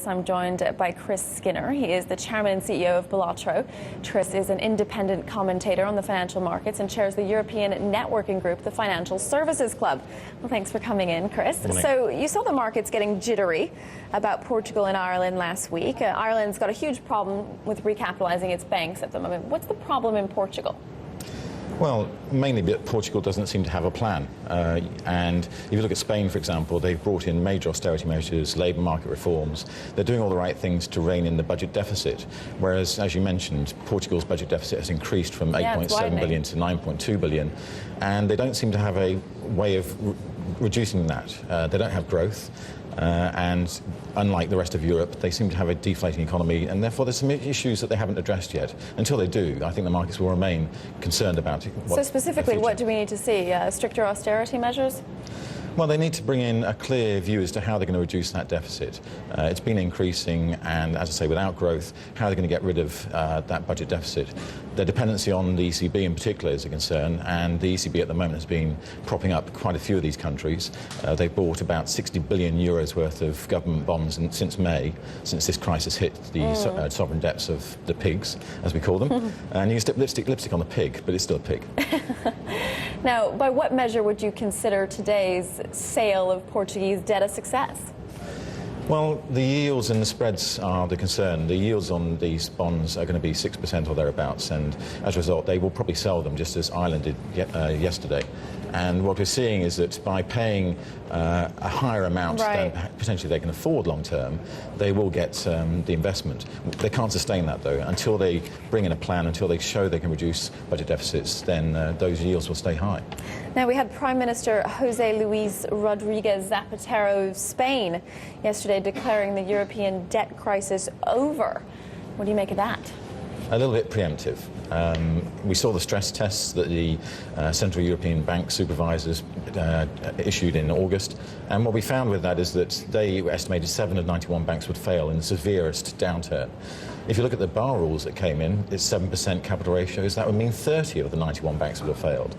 this, I'm joined by Chris Skinner. He is the chairman and CEO of Balatro. Chris is an independent commentator on the financial markets and chairs the European networking group, the Financial Services Club. Well, thanks for coming in, Chris. So you saw the markets getting jittery about Portugal and Ireland last week. Ireland's got a huge problem with recapitalizing its banks at the moment. What's the problem in Portugal? Well, mainly that Portugal doesn't seem to have a plan. And if you look at Spain, for example, they've brought in major austerity measures, labour market reforms. They're doing all the right things to rein in the budget deficit. Whereas, as you mentioned, Portugal's budget deficit has increased from 8.7 billion to 9.2 billion. And they don't seem to have a way of reducing that. They don't have growth. And unlike the rest of Europe, they seem to have a deflating economy, and therefore there's some issues that they haven't addressed yet. Until they do, I think the markets will remain concerned about it. So specifically, what do we need to see? Stricter austerity measures? Well, they need to bring in a clear view as to how they're going to reduce that deficit. It's been increasing, and as I say, without growth, how they're going to get rid of that budget deficit. Their dependency on the ECB in particular is a concern, and the ECB at the moment has been propping up quite a few of these countries. They've bought about 60 billion euros worth of government bonds since May, since this crisis hit the sovereign debts of the pigs, as we call them. And you can stick lipstick on the pig, but it's still a pig. Now, by what measure would you consider today's sale of Portuguese debt a success? Well, the yields and the spreads are the concern. The yields on these bonds are going to be 6% or thereabouts, and as a result, they will probably sell them just as Ireland did yesterday. And what we're seeing is that by paying a higher amount than potentially they can afford long term, they will get the investment. They can't sustain that, though. Until they bring in a plan, until they show they can reduce budget deficits, then those yields will stay high. Now, we had Prime Minister José Luis Rodríguez Zapatero of Spain yesterday declaring the European debt crisis over. What do you make of that? A little bit preemptive. We saw the stress tests that the Central European Bank supervisors issued in August, and what we found with that is that they estimated 7 of 91 banks would fail in the severest downturn. If you look at the Bar rules that came in, it's 7% capital ratios. That would mean 30 of the 91 banks would have failed.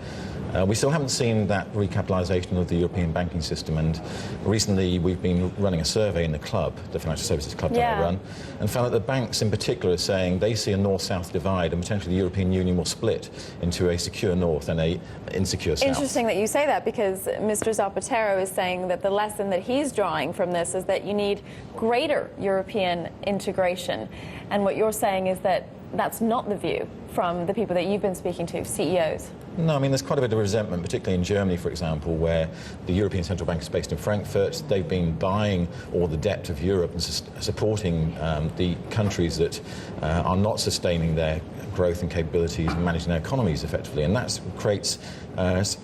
We still haven't seen that recapitalisation of the European banking system, and recently we've been running a survey in the club, the Financial Services Club that I run, and found that the banks in particular are saying they see a north-south divide, and potentially the European Union will split into a secure north and a insecure south. Interesting that you say that, because Mr. Zapatero is saying that the lesson that he's drawing from this is that you need greater European integration, and what you're saying is that that's not the view from the people that you've been speaking to, CEOs. No, I mean, there's quite a bit of resentment, particularly in Germany, for example, where the European Central Bank is based in Frankfurt. They've been buying all the debt of Europe and supporting the countries that are not sustaining their growth and capabilities and managing their economies effectively, and that creates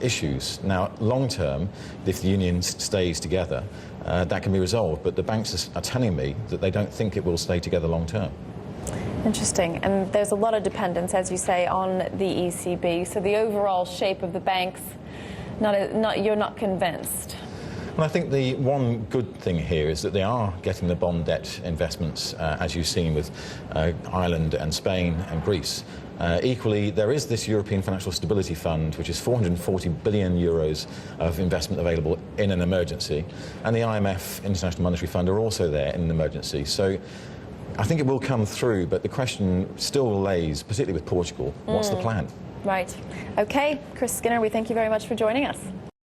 issues. Now, long term, if the union stays together, that can be resolved, but the banks are telling me that they don't think it will stay together long term. Interesting. And there's a lot of dependence, as you say, on the ECB. So the overall shape of the banks, you're not convinced. Well, I think the one good thing here is that they are getting the bond debt investments, as you've seen with Ireland and Spain and Greece. Equally, there is this European Financial Stability Fund, which is 440 billion euros of investment available in an emergency. And the IMF, International Monetary Fund, are also there in an emergency. So I think it will come through, but the question still lays, particularly with Portugal, what's the plan? Right. Okay, Chris Skinner, we thank you very much for joining us.